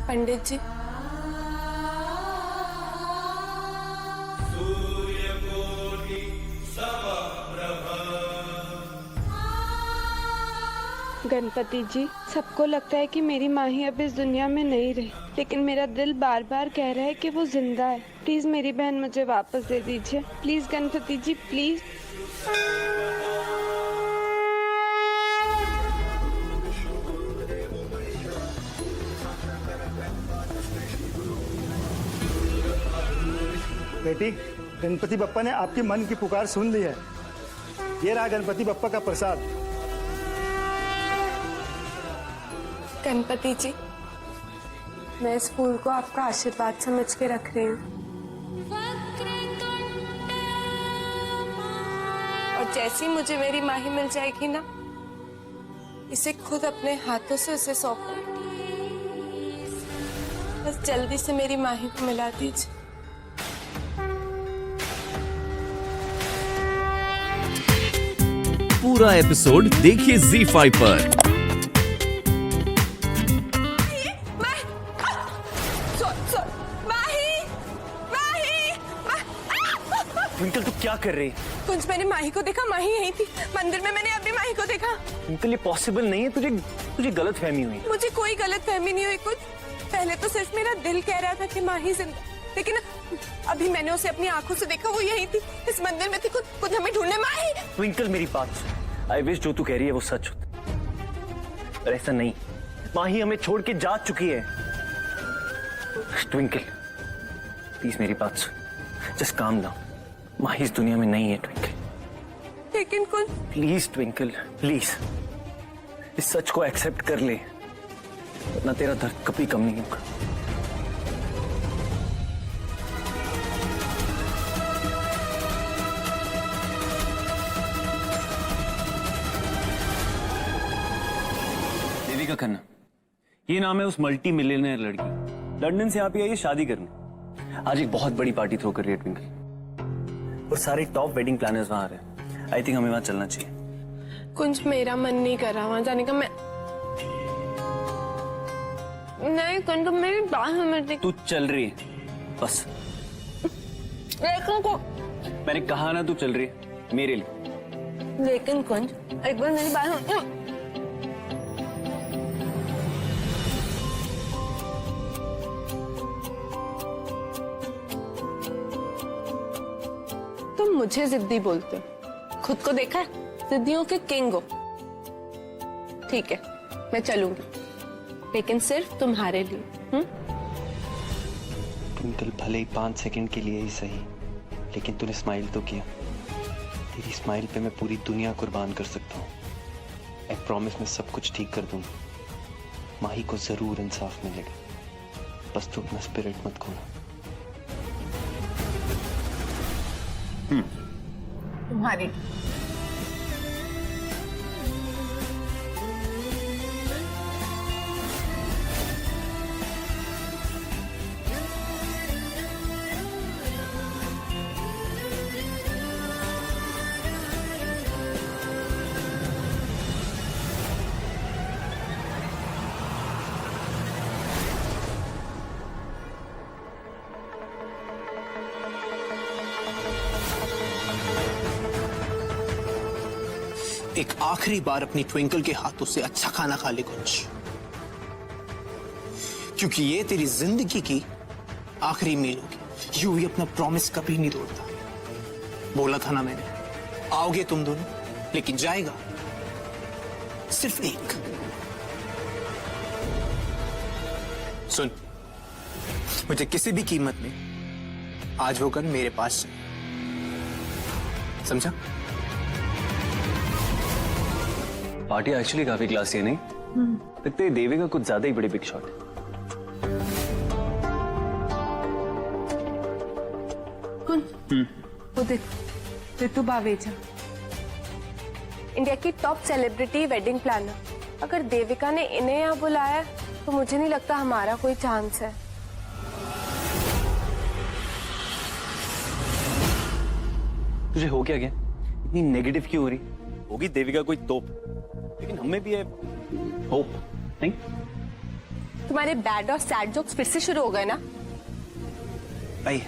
पंडित जी, गणपति जी, सबको लगता है कि मेरी माँ ही अब इस दुनिया में नहीं रही, लेकिन मेरा दिल बार बार कह रहा है कि वो जिंदा है। प्लीज मेरी बहन मुझे वापस दे दीजिए। Please Ganpati ji, please. बेटी, गणपति बप्पा ने आपकी मन की पुकार सुन ली है। ये रहा गणपति बप्पा का प्रसाद। गणपति जी, मैं इस फूल को आपका आशीर्वाद समझ के रख रही हूँ, और जैसी मुझे मेरी माही मिल जाएगी ना, इसे खुद अपने हाथों से उसे सौंपूंगी। बस जल्दी से मेरी माही को मिला दीजिए। पूरा एपिसोड देखिए ZEE5 पर। ट्विंकल, तू क्या कर रही है? कुंज, मैंने माही को देखा, माही यही थी मंदिर में, मैंने अपनी माही को देखा। ट्विंकल, ये पॉसिबल नहीं है, तुझे गलत फहमी हुई। मुझे कोई गलत फहमी नहीं हुई कुछ। पहले तो सिर्फ मेरा दिल कह रहा था कि माही जिंदा, लेकिन अभी मैंने उसे अपनी आंखों से देखा, वो यही थी, इस मंदिर में थी। खुद हमें ढूंढने। माही! ट्विंकल, मेरी बात सुन। आई विश जो तू कह रही है वो सच होता, पर ऐसा नहीं। माही हमें छोड़ के जा चुकी है। ट्विंकल, प्लीज मेरी बात सुन, जस्ट काम डाउन। माही इस दुनिया में नहीं है ट्विंकल। लेकिन कुंज, प्लीज ट्विंकल, प्लीज इस सच को एक्सेप्ट कर ले, वरना तेरा दर्द कभी कम नहीं होगा। देविका खन्ना, ये नाम है उस मल्टी मिलियनेयर लड़की, लंदन से यहाँ पे आई है शादी करने। आज एक बहुत बड़ी पार्टी थ्रो कर रही है ट्विंकल, और सारे टॉप वेडिंग प्लानर्स वहां आ रहे हैं। आई थिंक हमें वहां चलना चाहिए। कुंज, मेरा मन नहीं कर रहा वहां जाने का। मैं नहीं कुंज, मेरी बात समझ। तू चल रही है बस। लेकिन को मैंने कहा ना, तू चल रही है मेरे लिए। लेकिन कुंज, एक बार मेरी बात सुन। तुम मुझे जिद्दी बोलते हो, खुद को देखा है जिद्दियों के किंग हो। ठीक है, मैं चलूंगी, लेकिन सिर्फ तुम्हारे लिए। ट्विंकल, भले ही 5 सेकंड के लिए ही सही, लेकिन तूने स्माइल तो किया। तेरी स्माइल पे मैं पूरी दुनिया कुर्बान कर सकता हूँ। आई प्रॉमिस, मैं सब कुछ ठीक कर दूंगा। माही को जरूर इंसाफ मिलेगा, बस तू अपना स्पिरिट मत खोना। तुम्हारी एक आखिरी बार अपनी ट्विंकल के हाथों से अच्छा खाना खा ले कुंज, क्योंकि ये तेरी जिंदगी की आखिरी मील होगी। यू भी अपना प्रॉमिस कभी नहीं तोड़ता। बोला था ना मैंने, आओगे तुम दोनों, लेकिन जाएगा सिर्फ एक। सुन, मुझे किसी भी कीमत में आज वो गन मेरे पास चाहिए, समझा? पार्टी एक्चुअली काफी क्लासी है, नहीं लगता है? देविका कुछ ज्यादा ही बड़ी बिग शॉट है। वो देख, ऋतु बावेजा, इंडिया की टॉप सेलिब्रिटी वेडिंग प्लानर। अगर देविका ने इन्हें यहाँ बुलाया तो मुझे नहीं लगता हमारा कोई चांस है। तुझे हो क्या इतनी नेगेटिव क्यों हो रही? होगी देविका कोई तोप, लेकिन हमें भी है होप, नहीं? तुम्हारे बैड और सैड जोक्स फिर से शुरू हो गए ना? आइए।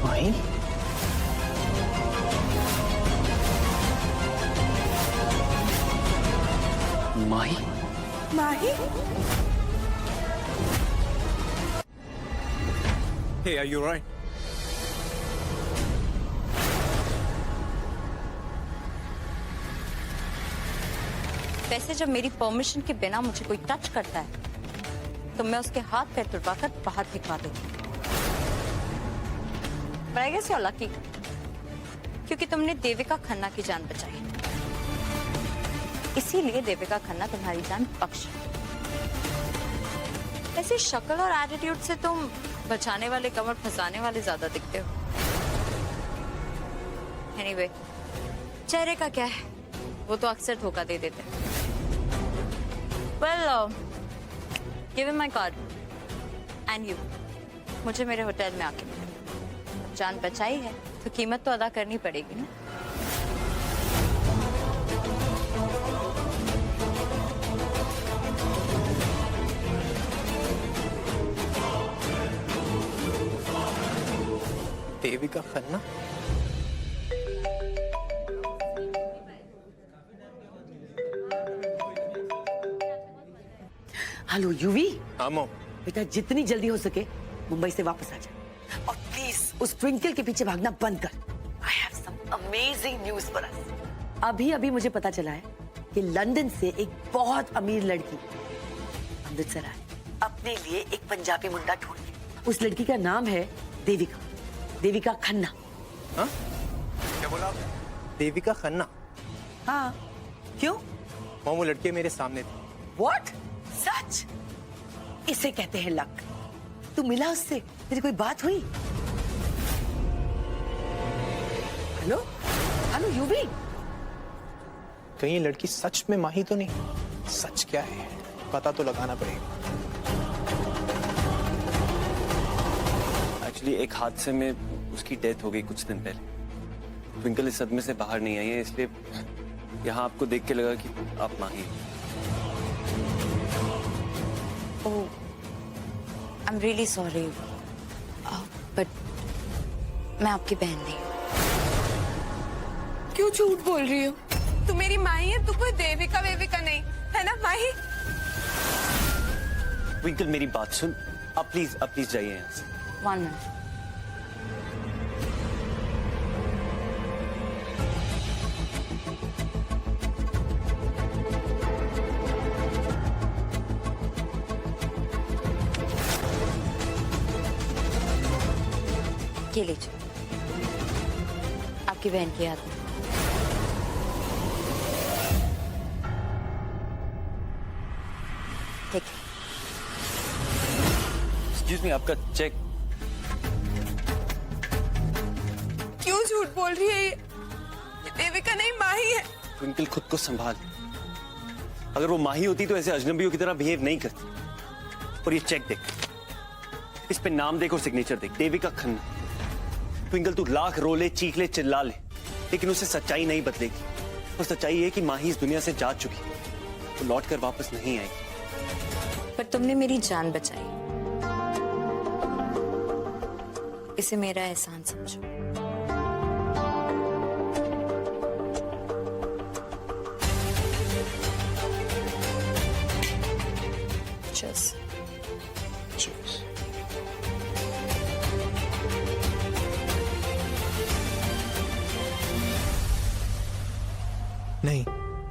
माही, माही, माही? Hey, are you alright? वैसे जब मेरी परमिशन के बिना मुझे कोई टच करता है तो मैं उसके हाथ पैर तुड़वाकर बाहर फेंकवा देती हूँ। But I guess you're lucky, क्योंकि तुमने देविका खन्ना की जान बचाई, इसीलिए देविका खन्ना तुम्हारी जान बख्शी। ऐसे शक्ल और एटीट्यूड से तुम बचाने वाले कमर फंसाने वाले ज्यादा दिखते हो। Anyway, चेहरे का क्या है, वो तो अक्सर धोखा दे देते हैं। Well, give him my card and you. मुझे मेरे होटल में आके मिलो। जान बचाई है तो कीमत तो अदा करनी पड़ेगी ना। देविका खन्ना? हेलो यूवी। हाँ मॉम। बेटा जितनी जल्दी हो सके मुंबई से वापस आ जा और प्लीज उस ट्विंकल के पीछे भागना बंद कर। I have some amazing news for us. अभी अभी मुझे पता चला है कि लंदन से एक बहुत अमीर लड़की अमृतसर आई, अपने लिए एक पंजाबी मुंडा ढूंढ के। उस लड़की का नाम है देविका, देविका खन्ना। हाँ? क्या बोला आपने? देविका खन्ना? हाँ, क्यों? मॉम, वो लड़की मेरे सामने थी। What? सच? इसे कहते हैं लक। तू मिला उससे? तेरी कोई बात हुई? Hello hello UV. कहीं ये लड़की सच में माही तो नहीं? सच क्या है पता तो लगाना पड़ेगा। एक्चुअली एक हादसे में उसकी डेथ हो गई कुछ दिन पहले। ट्विंकल इस सदमे से बाहर नहीं आई है, इसलिए यहाँ आपको देख के लगा कि आप माही हैं। Oh, I'm really sorry, but मैं आपकी बहन नहीं हूँ। क्यों झूठ बोल रही हो? तू मेरी माँ ही है, तू कोई देविका वेविका नहीं है ना माही? ट्विंकल मेरी बात सुन, आप प्लीज जाइए यहाँ से। 1 मिनट। ये लीजिए, आपकी बहन की याद में। ठीक है। एक्सक्यूज मी, आपका चेक। क्यों झूठ बोल रही है ये? देविका नहीं माही है। ट्विंकल खुद को संभाल, अगर वो माही होती तो ऐसे अजनबियों की तरह बिहेव नहीं करती। और ये चेक देख, इस पे नाम देख और सिग्नेचर देख, देविका खन्ना। ट्विंकल तू लाख रोले, चीख ले, चिल्ला ले, लेकिन उसे सच्चाई नहीं बदलेगी। और सच्चाई है कि माही इस दुनिया से जा चुकी, वो तो लौट कर वापस नहीं आएगी। पर तुमने मेरी जान बचाई, इसे मेरा एहसान समझो। Cheers. Cheers. नहीं,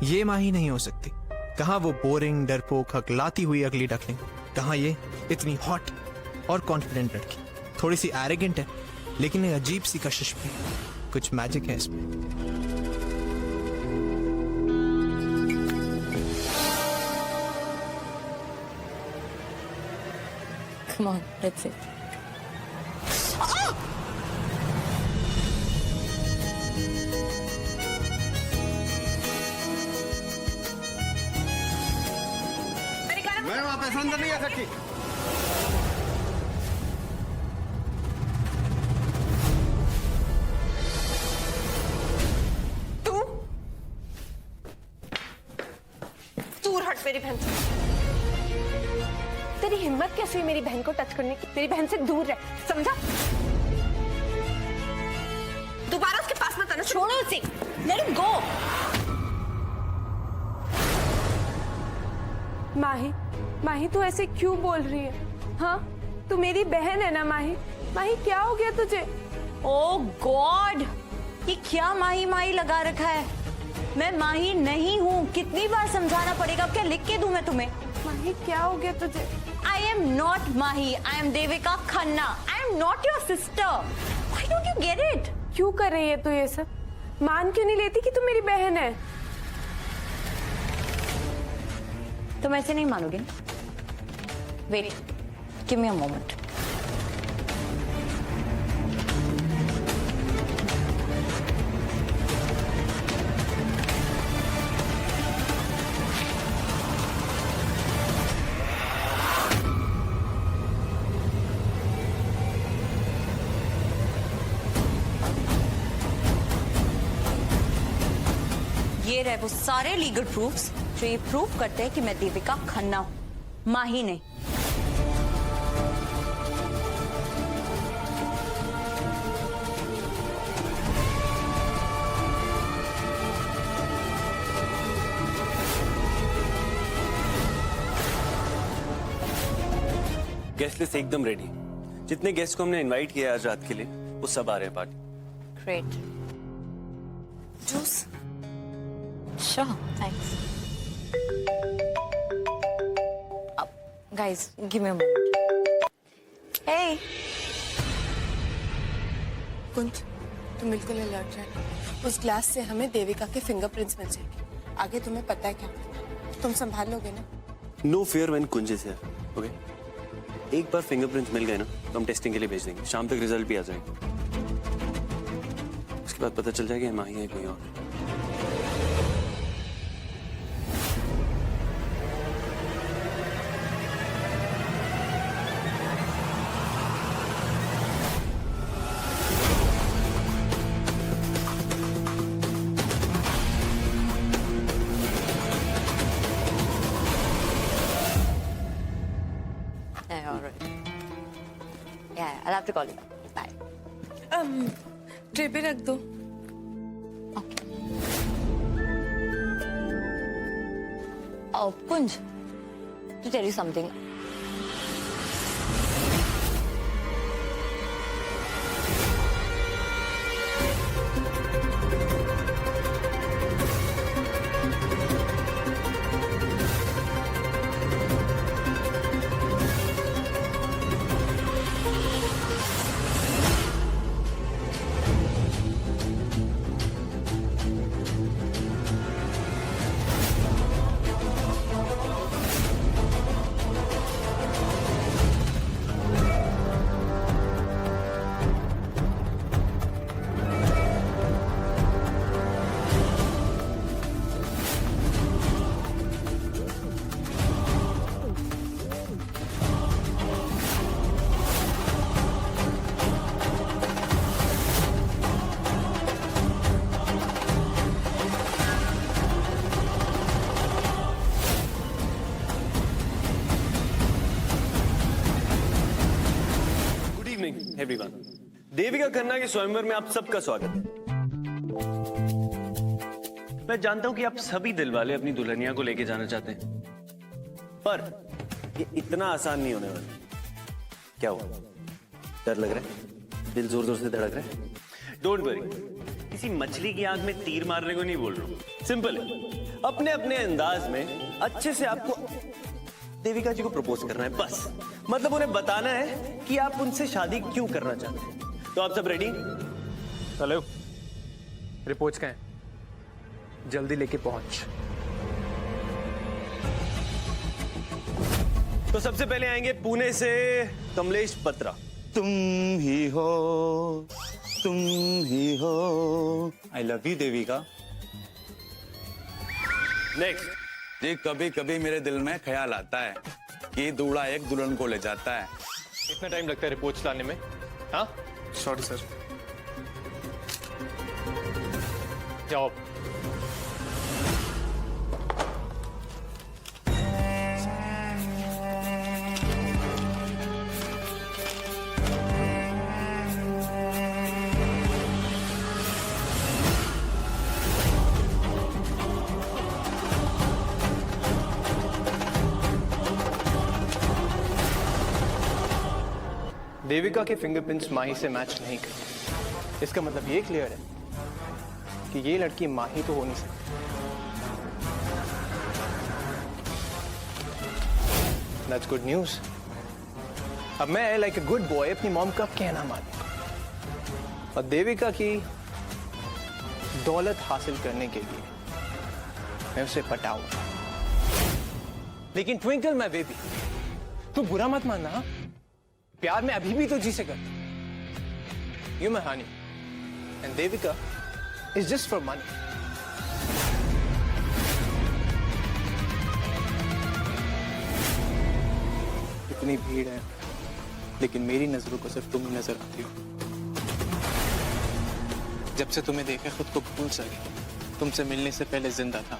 ये माही नहीं हो सकती। कहाँ वो बोरिंग, डरपोक, हकलाती हुई अगली डकलिंग, कहाँ ये इतनी हॉट और कॉन्फिडेंट लड़की। थोड़ी सी एरोगेंट है, लेकिन एक अजीब सी कशिश भी है। कुछ मैजिक है इसमें। Come on, that's it. Madam आप ऐसा अंदर नहीं आ सकती। दूर हट मेरी बहन से। तेरी हिम्मत कैसे हुई मेरी बहन को टच करने की? मेरी बहन से दूर रह, समझा? दोबारा उसके पास मत आना। छोड़ो उसे, let him go. माही, माही तू ऐसे क्यों बोल रही है? हाँ, तू मेरी बहन है ना माही? माही क्या हो गया तुझे? Oh God, ये क्या माही माही लगा रखा है? मैं माही नहीं हूँ, कितनी बार समझाना पड़ेगा? अब क्या लिख के दूं मैं तुम्हें? माही क्या हो गया तुझे? I am not Mahi, I am Devika Khanna. I am not your sister. Why don't you get it? क्यों कर रही है तू ये सब? मान क्यों नहीं लेती कि तू मेरी बहन है? तुम ऐसे नहीं मानोगे ना? Wait, give me a moment. ये रहे वो सारे लीगल प्रूफ्स जो ये प्रूफ करते हैं कि मैं देविका खन्ना हूं, माही नहीं। गेस्ट लिस्ट एकदम रेडी। जितने गेस्ट को हमने इनवाइट किया आज रात के लिए, वो सब आ रहे हैं party. Great. Juice? Sure, thanks. Guys, give me a moment. Hey. कुंज, तुम बिल्कुल अलर्ट रहना। उस ग्लास से हमें देविका के फिंगरप्रिंट्स मिल जाएंगे। आगे तुम्हें पता है क्या? तुम संभाल लोगे ना? No fear when Kunj is here, okay? एक बार फिंगरप्रिंट्स मिल गए ना तो हम टेस्टिंग के लिए भेज देंगे। शाम तक रिजल्ट भी आ जाएगा। उसके बाद पता चल जाएगा माही है कोई और। Yeah, all right. Yeah, I'll have to call you back. Bye. Tray पे रख दो। Okay. Kunj, to tell you something. Everyone, Devika Khanna के स्वयंवर में आप सबका स्वागत है। मैं जानता हूं कि आप सभी दिलवाले अपनी दुल्हनिया को लेके जाना चाहते हैं, पर ये इतना आसान नहीं होने वाला। क्या हुआ? डर लग रहा है? दिल जोर जोर से धड़क रहा है? डोंट वरी, किसी मछली की आंख में तीर मारने को नहीं बोल रहा हूं। सिंपल है, अपने अपने अंदाज में अच्छे से आपको देविका जी को प्रपोज करना है, बस। मतलब उन्हें बताना है कि आप उनसे शादी क्यों करना चाहते हैं। तो आप सब रेडी? हेलो, रिपोर्ट्स क्या हैं? जल्दी लेके पहुंच। तो सबसे पहले आएंगे पुणे से कमलेश बत्रा। तुम ही हो, तुम ही हो। I love you Devika. Next. जी, कभी कभी मेरे दिल में ख्याल आता है कि दूल्हा एक दुल्हन को ले जाता है। कितना टाइम लगता है रिपोर्ट्स लाने में? हाँ, सॉरी सर। जाओ। देविका के फिंगरप्रिंट्स माही से मैच नहीं करते। इसका मतलब ये क्लियर है कि ये लड़की माही तो हो नहीं सकती। That's good news। अब मैं लाइक अ गुड बॉय अपनी मॉम का कहना मानूंगा और देविका की दौलत हासिल करने के लिए मैं उसे पटाऊंगा। लेकिन ट्विंकल माय बेबी, तू बुरा मत मानना। हाँ? प्यार में अभी भी तो जी से करता। You my honey and Devika is just for money. इतनी भीड़ है, लेकिन मेरी नजरों को सिर्फ तुम ही नजर आती हो। जब से तुम्हें देखे खुद को भूल सके। तुमसे मिलने से पहले जिंदा था,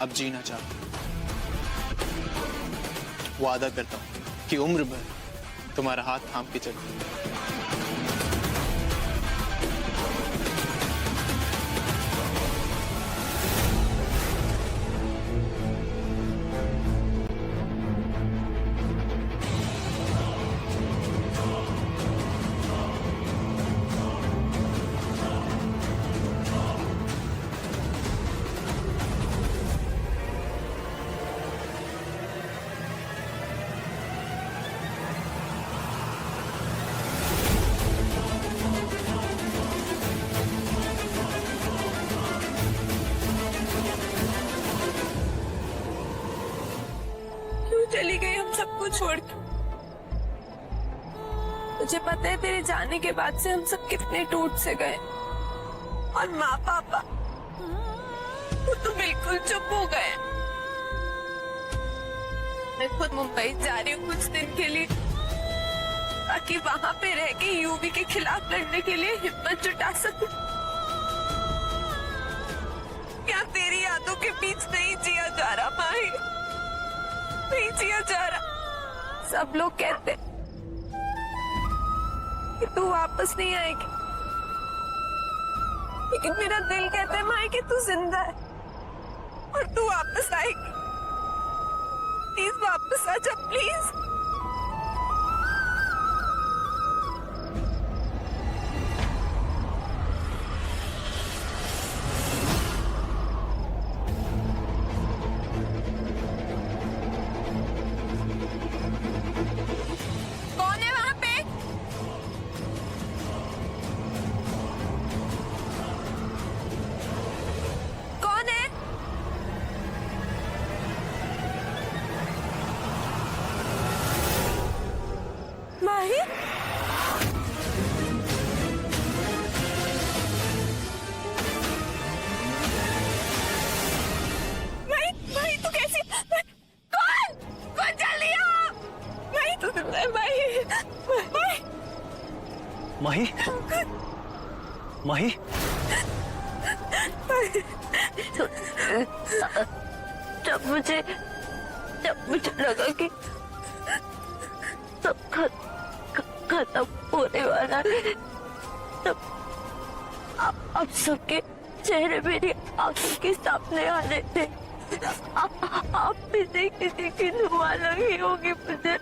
अब जीना चाहता हूं। वादा करता हूं कि उम्र भर तुम्हारा हाथ थाम के चलूंगा। चली गई हम सबको छोड़ के। मुझे पता है तेरे जाने के बाद से हम सब कितने टूट से गए, और माँ पापा वो तो बिल्कुल चुप हो गए। मैं खुद मुंबई जा रही हूँ कुछ दिन के लिए, ताकि वहां पे रह के यूवी के खिलाफ लड़ने के लिए हिम्मत जुटा सकूं। क्या तेरी यादों के बीच नहीं जिया जा रहा माही? नहीं जिया जा रहा। सब लोग कहते कि तू वापस नहीं आएगी, लेकिन मेरा दिल कहता है माही कि तू जिंदा है। और तू वापस आएगी। प्लीज वापस आ जा प्लीज। कौन है वहां पे? कौन है? माही? माही तू कैसी? कौन? कौन जल्दी आओ? माही तू माही माही माही जब मुझे लगा कि सब खत्म होने वाला है, तब अब सबके चेहरे मेरी आंखों के सामने आ रहे थे। आप में से किसी की धुआं लगी होगी मुझे।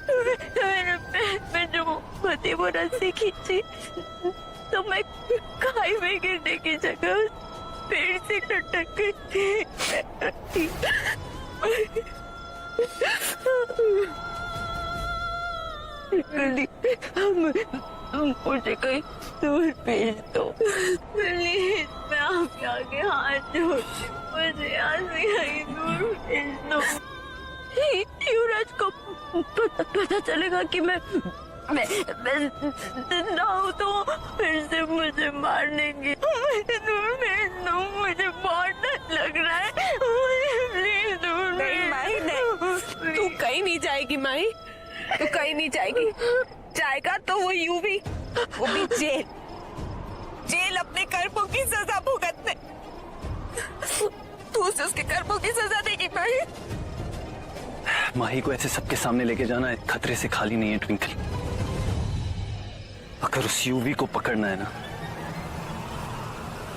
मेरे पैर में जो फटी वो रस्सी खींची तो मैं खाई में गिरने की जगह पेड़ से लटक गई। मुझे कहीं दूर भेज दो प्लीज। मैं आपके आगे हाथ जोड़ती हूँ, मुझे यहाँ से कहीं दूर भेज दो। युवराज को पता चलेगा कि मैं जिंदा हूँ तो फिर से मुझे मार देंगे। मुझे दूर भेज दो, मुझे बहुत डर लग रहा है। मुझे प्लीज दूर नहीं माही नहीं, तू कहीं नहीं जाएगी माही, तू कहीं नहीं जाएगी। जाएगा तो वो यूं भी, वो भी जेल अपने कर्मों की सजा भुगतने। तू उसे उसके कर्मों की सजा देगी माही। माही को ऐसे सबके सामने लेके जाना खतरे से खाली नहीं है ट्विंकल। अगर उस यूवी को पकड़ना है ना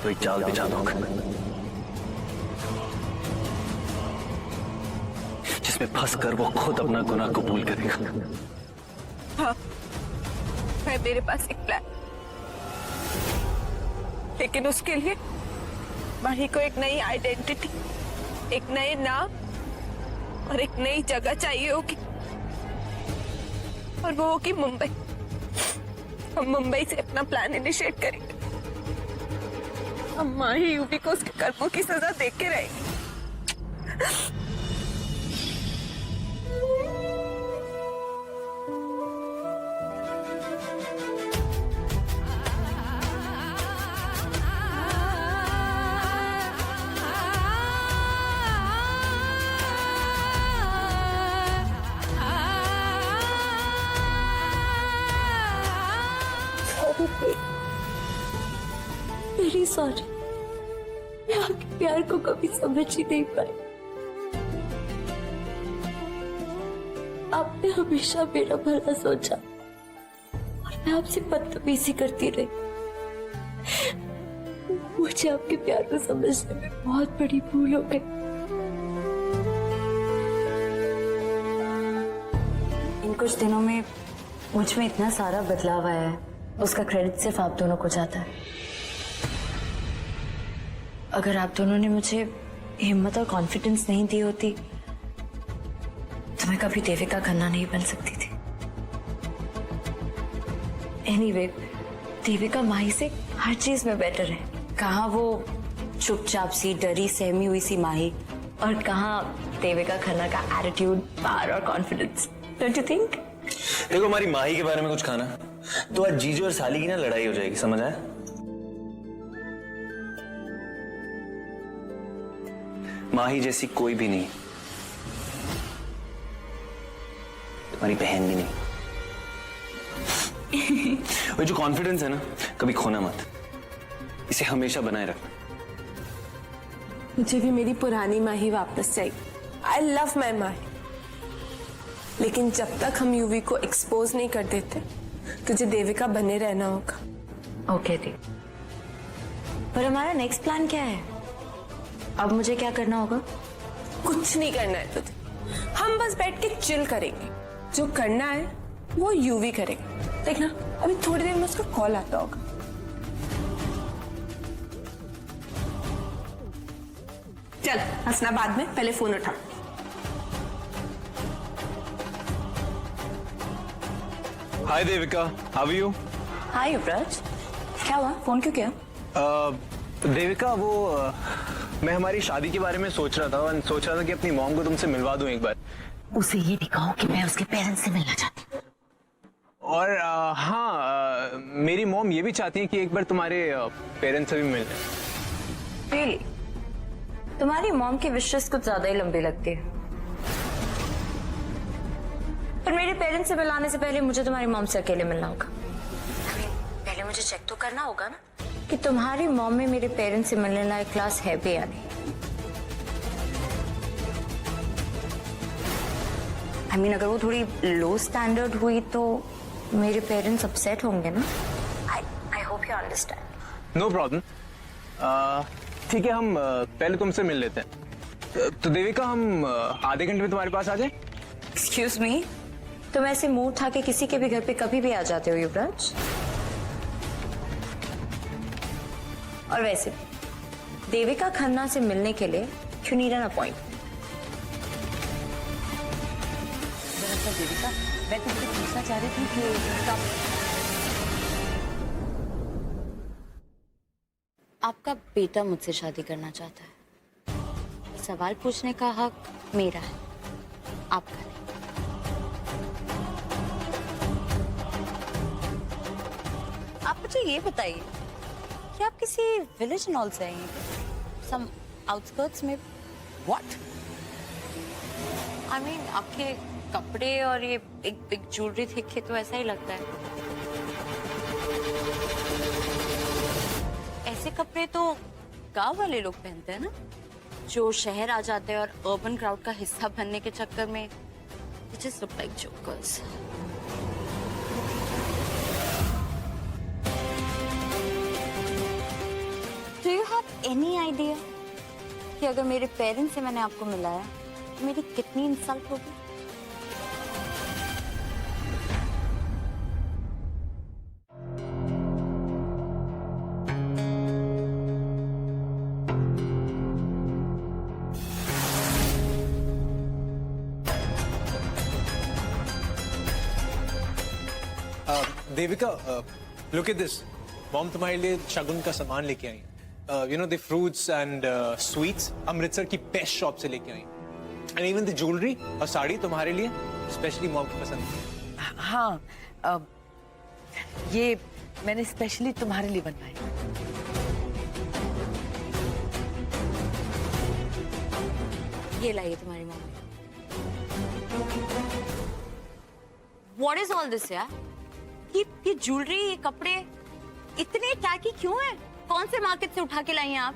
तो एक जाल बिछा दो जिसमें फंसकर वो खुद अपना गुनाह कबूल करेगा। हाँ, है मेरे पास एक प्लान, लेकिन उसके लिए माही को एक नई आइडेंटिटी, एक नए नाम और एक नई जगह चाहिए होगी, और वो होगी मुंबई। हम मुंबई से अपना प्लान इनिशिएट करेंगे। हम माही यूवी को उसके कर्मों की सजा देख के रहेंगे। मेरी सॉरी, मैं आपके प्यार को कभी समझ ही नहीं पाई। आपने हमेशा मेरा भला सोचा और मैं आपसे बदतमीजी करती रही। मुझे आपके प्यार को समझने में बहुत बड़ी भूल हो गई। इन कुछ दिनों में मुझ में इतना सारा बदलाव आया है, उसका क्रेडिट सिर्फ आप दोनों को जाता है। अगर आप दोनों ने मुझे हिम्मत और कॉन्फिडेंस नहीं दी होती तो मैं कभी देविका खन्ना नहीं बन सकती थी। एनीवे, देविका माही से हर चीज में बेटर है। कहाँ वो चुपचाप सी डरी सहमी हुई सी माही, और कहाँ देविका खन्ना का एटीट्यूड, पावर और कॉन्फिडेंस। Don't you think? देखो, हमारी माही के बारे में कुछ खाना तो आज जीजू और साली की ना लड़ाई हो जाएगी, समझ आया? माही जैसी कोई भी नहीं, तुम्हारी बहन भी नहीं। वो जो कॉन्फिडेंस है ना, कभी खोना मत, इसे हमेशा बनाए रखना। मुझे भी मेरी पुरानी माही वापस चाहिए। आई लव माई माही, लेकिन जब तक हम यूवी को एक्सपोज नहीं कर देते तुझे देविका बने रहना होगा। ओके दी, पर हमारा नेक्स्ट प्लान क्या है? अब मुझे क्या करना होगा? कुछ नहीं करना है तुझे, हम बस बैठ के चिल करेंगे। जो करना है वो यूवी करेगा। देखना अभी थोड़ी देर में उसका कॉल आता होगा। चल हंसना बाद में, पहले फोन उठा। हाय देविका, हाउ आर यू? हाय युवराज, क्या हुआ? फोन क्यों किया? देविका मैं हमारी शादी के बारे में सोच रहा था और सोच रहा था कि अपनी मॉम को तुमसे मिलवा दूं एक बार। उसे ये दिखाओ कि मैं उसके पेरेंट्स से मिलना चाहती हूँ। और मेरी मॉम ये भी चाहती है कि एक बार तुम्हारे पेरेंट्स से भी मिल लें। रियली? तुम्हारी मॉम की विशेस कुछ ज्यादा ही लंबी लगती है। पर मेरे पेरेंट्स से मिलाने से पहले मुझे तुम्हारी मॉम से अकेले मिलना होगा। पहले मुझे चेक तो करना होगा ना कि तुम्हारी मॉम में मेरे पेरेंट्स से मिलने लायक क्लास है भी या नहीं। I mean, अगर वो थोड़ी लो स्टैंडर्ड हुई तो मेरे पेरेंट्स अपसेट होंगे ना। I hope you understand. No problem. ठीक है, हम पहले तुमसे मिल लेते हैं। तो देविका हम आधे घंटे में तुम्हारे पास आ जाए? Excuse me, तुम ऐसे मुंह उठा के किसी के भी घर पे कभी भी आ जाते हो युवराज। और वैसे देविका खन्ना से मिलने के लिए you need an appointment. दरअसल देविका, मैं तुमसे पूछना चाह रही थी कि आपका बेटा मुझसे शादी करना चाहता है। सवाल पूछने का हक मेरा है, आपका नहीं। आप मुझे ये बताइए कि आप किसी विलेज नॉल से आई हैं? सम आउटस्कर्ट्स में? व्हाट? आई मीन आपके कपड़े और ये एक बिग ज्वेलरी देख के तो ऐसा ही लगता है। ऐसे कपड़े तो गांव वाले लोग पहनते हैं ना, जो शहर आ जाते हैं और अर्बन क्राउड का हिस्सा बनने के चक्कर में they just look like jokers. Do you have any idea कि अगर मेरे पेरेंट्स से मैंने आपको मिलाया तो मेरी कितनी इंसल्ट होगी? Devika, look at this. Mom तुम्हारे लिए शगुन का सामान लेके आई। You know the fruits and sweets Amritsar की बेस्ट शॉप से लेके आई। एंड इवन द ज्वेलरी और साड़ी तुम्हारे लिए स्पेशली मॉम की पसंद है। हाँ, ये मैंने स्पेशली तुम्हारे लिए बनवाई। ये लाइए तुम्हारी mummy. What is all this यार? ये ज्वेलरी, ये कपड़े इतने टैकी क्यों है? कौन से मार्केट से उठा के लाई हैं आप?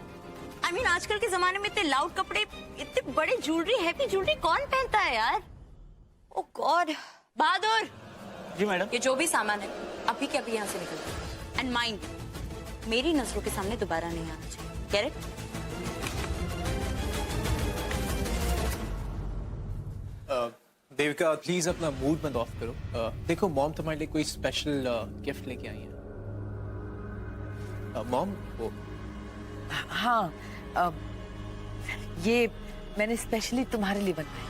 I mean, आजकल के जमाने में इतने लाउड कपड़े, इतने बड़े ज्वेलरी, हैवी ज्वेलरी कौन पहनता है यार? Oh God, बहादुर। जी मैडम। ये जो भी सामान है अभी के अभी यहाँ से निकल जाओ। एंड माइंड, मेरी नजरों के सामने दोबारा नहीं आना चाहिए। Get it? देविका प्लीज अपना मूड मत ऑफ करो। देखो मॉम तुम्हारे लिए कोई स्पेशल गिफ्ट लेके आई है। मॉम वो हाँ, ये मैंने स्पेशली तुम्हारे लिए बनवाई।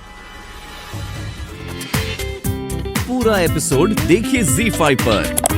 पूरा एपिसोड देखिए ZEE5 पर।